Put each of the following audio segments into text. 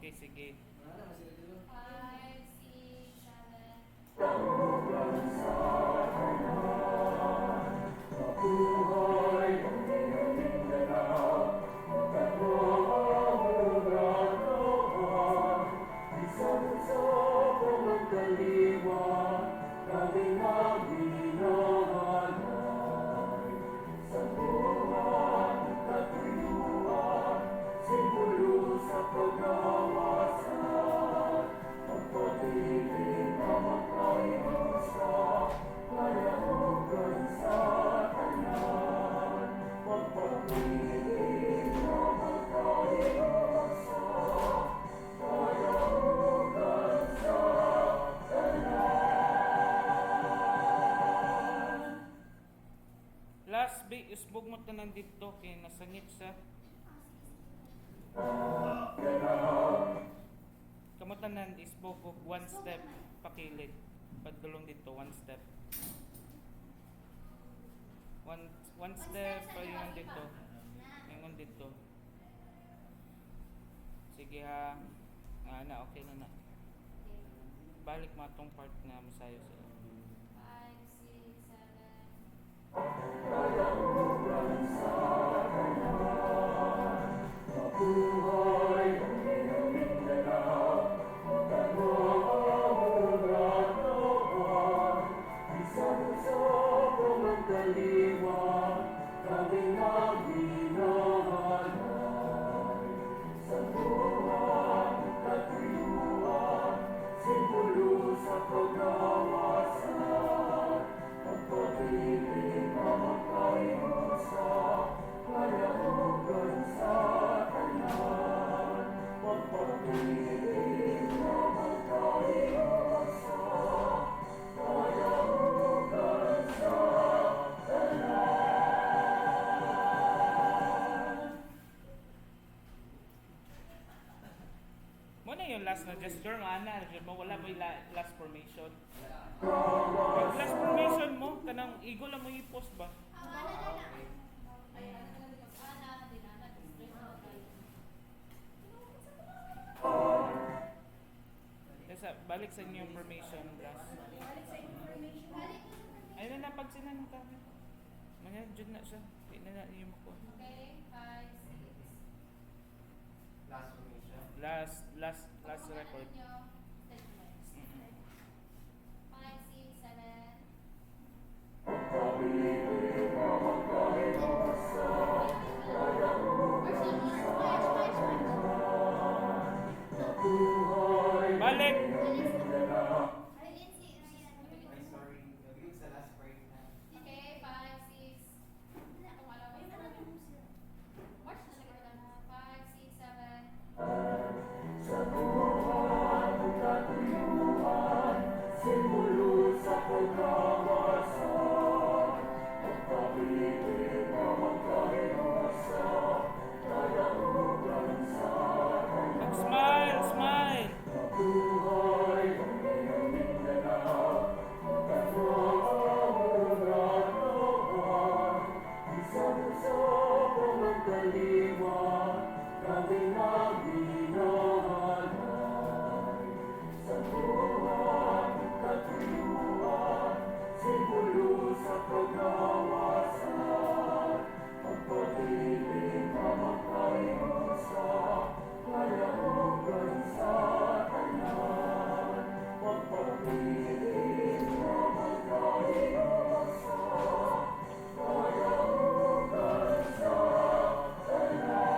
Sige, sige. 5, 6, 7. Mabuhay ang iyong Mindanao, magkatawag-urawan, isa-isa pumagkaliwan, kaming magminalay. Sambuhan at katuyuan, simbolo sa pag-awasan, magpatiling na magkaibusa, kalahugan sa tanan, magpatiling na magkaibusa, kalahugan sa tanan. Last big isbog mo tanan dito kay nasangit sa kamo tanan isbog og one step pakilid. Padulong dito one step. One step pa yung dito. Yung dito. Sige ha. Na okay na na. Balik mo atong part na masayo sila. 5, 6, 7. Kalahugan sa tanan, mabuhay ang iyong Mindanao, magkatawag-urawan, isa-isa pumagkaliwan, kaming magminalay. Sambuhan at katuyuan, simbolo sa pag-awasan, magpatiling na magkaibusa, kalahugan sa tanan, magpatiling na magkaibusa, kalahugan sa tanan. Mo na yung last na gesture nga na, mo wala mo yung last formation. Yung last formation mo kanang igo lang mo i-post ba? Kaya balik sa inyo yung formation last. Ayun na pag sinan ka. Manyan jud na siya. Di na na yung ko. Okay, 5, 6. Last formation. Last record. 5, 6, 7. Magpatiling na magkaibusa, kalahugan sa tanan, mabuhay ang Balik! iyong Mindanao. Ay, sorry. Nag-use sa last break na. Okay, 5, 6. March na nagkita na. 5, 6, 7. Sambuhan at katuyuan, simbolo sa pag-awasan, magpatiling na magkaibusa, kalahugan sa tanan. Smile! Smile! Mabuhay ang iyong Mindanao, magkatawag-urawan, isa-isa pumagkaliwan, kaming magminalay. Sambuhan at katuyuan, simbolo sa pag-awasan, magpatiling na magkaibusa, kalahugan sa tanan, magpatiling na magkaibusa, kalahugan sa tanan.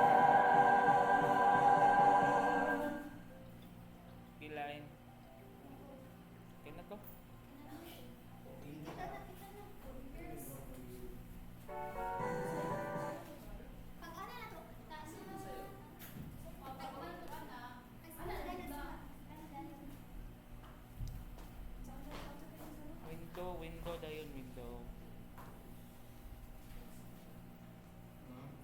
Pilain. Okay na to? Window dayon window.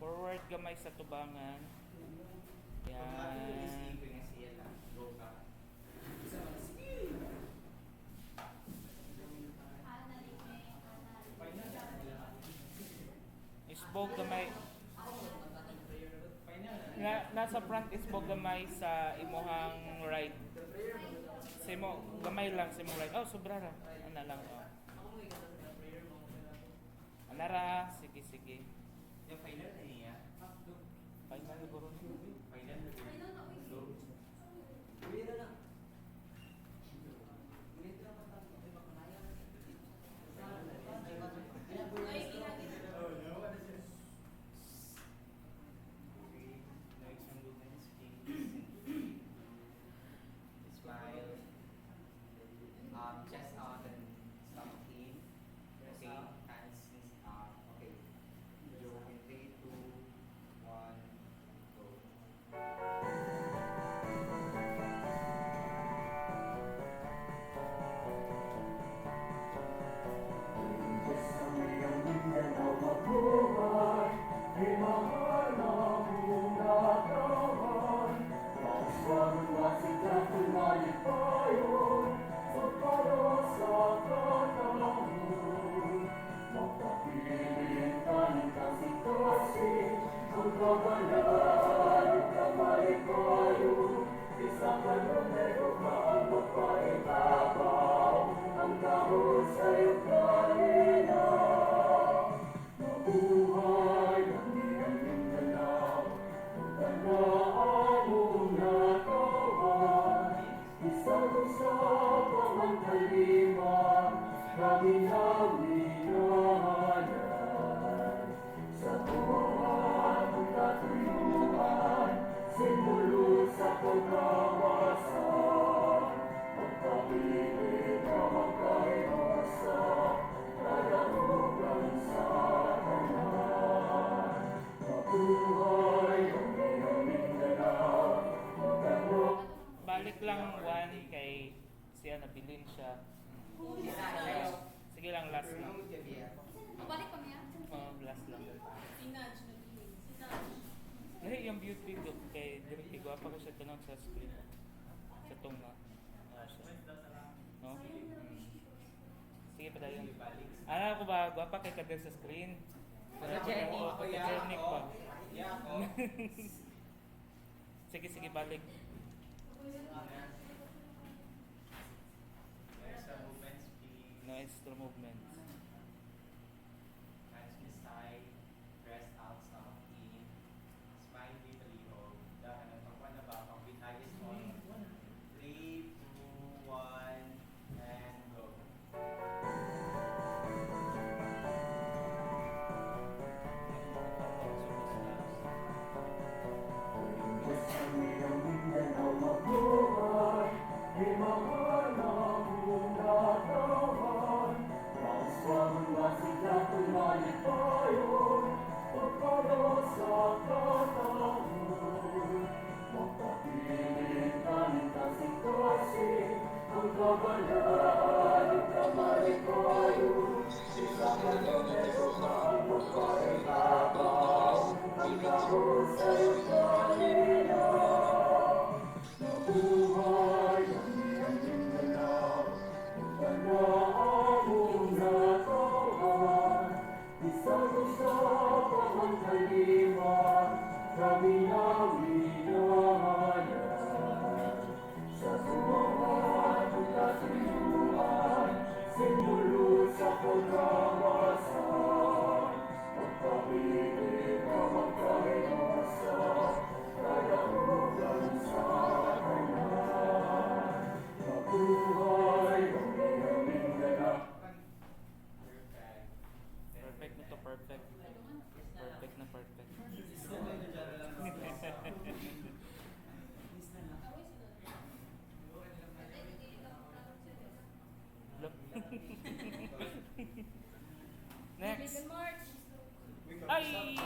Forward gamay sa tubangan. Yan. Isbog gamay. nasa front is mo gamay sa imuhang right. Sa imo gamay lang sa imong right. Oh, sobra ra. Ana lang oh. Anara, sige sige. Yung final na niya. Final siguro. Final na niya. Smile. Chest out and stomach in. Okay. Hands okay. Go in 3, 2, 1, go. Diyos sa iyong Mindanao mabuhay, ay mahal na iyong nagawan. Mauswagan masigla ko'y malipayon, sa para sa katawan. Magpapiling kanin kasitasin, ang kabalaan, kamay kayo. Isa ka numero ka ang magpaibabaw, ang dahon sa'yo kanina. Mabuhay ang iyong Mindanao, magandaan mong natawan. Isang usap ang ang kalima, kaminaminayan. Sa buwan ang katuyuan, simbolo sa pagkawasan. Magpapili ka magkaiwasa, kalahugan sa tanan. Mabuhay ang iyong Mindanao, magandang Balik lang one kay siya nabilin siya. Sige lang last lang. Mabalik kami ah. Oh, last lang. Sinaj. Lahi yung beauty do kay Dirty Guapa ko siya tanong sa screen. Sa tunga. No? Sige pa tayo. Ano ko ba? Guapa kay Kader sa screen. Photogenic. Oo, photogenic pa. Yeah, ako. Sige, sige, balik. There's the movements, please. No extra movements. Hands to the side, press out, stomach in, smile deeply, hold. Dahan ang pangwan na ba? Pang-beat eyes on. 3, 2, 1, and go. Diyos sa iyong Mindanao mabuhay, ay mahal na iyong natawan. Mauswagan masigla ko'y malipayon, pagkara sa katawan. Magpapiling kanin kasing-kasing, ang kabalaan, kamay kayo. Isa ka numero ka ang magpaibabaw, ang dahon sa'yo kanina. Mabuhay ang iyong Mindanao, magandaan mong natawan. Isang usap ang kalima, kaminaminayan. Sa buwan ang katuyuan, simbolo sa pagkawasan. Magpapili ka magkaiwasa, kalahugan sa tanan. Mabuhay ang iyong Mindanao. Perfect. Perfect na to, perfect. Perfect na perfect. Look. Next. March. Ay!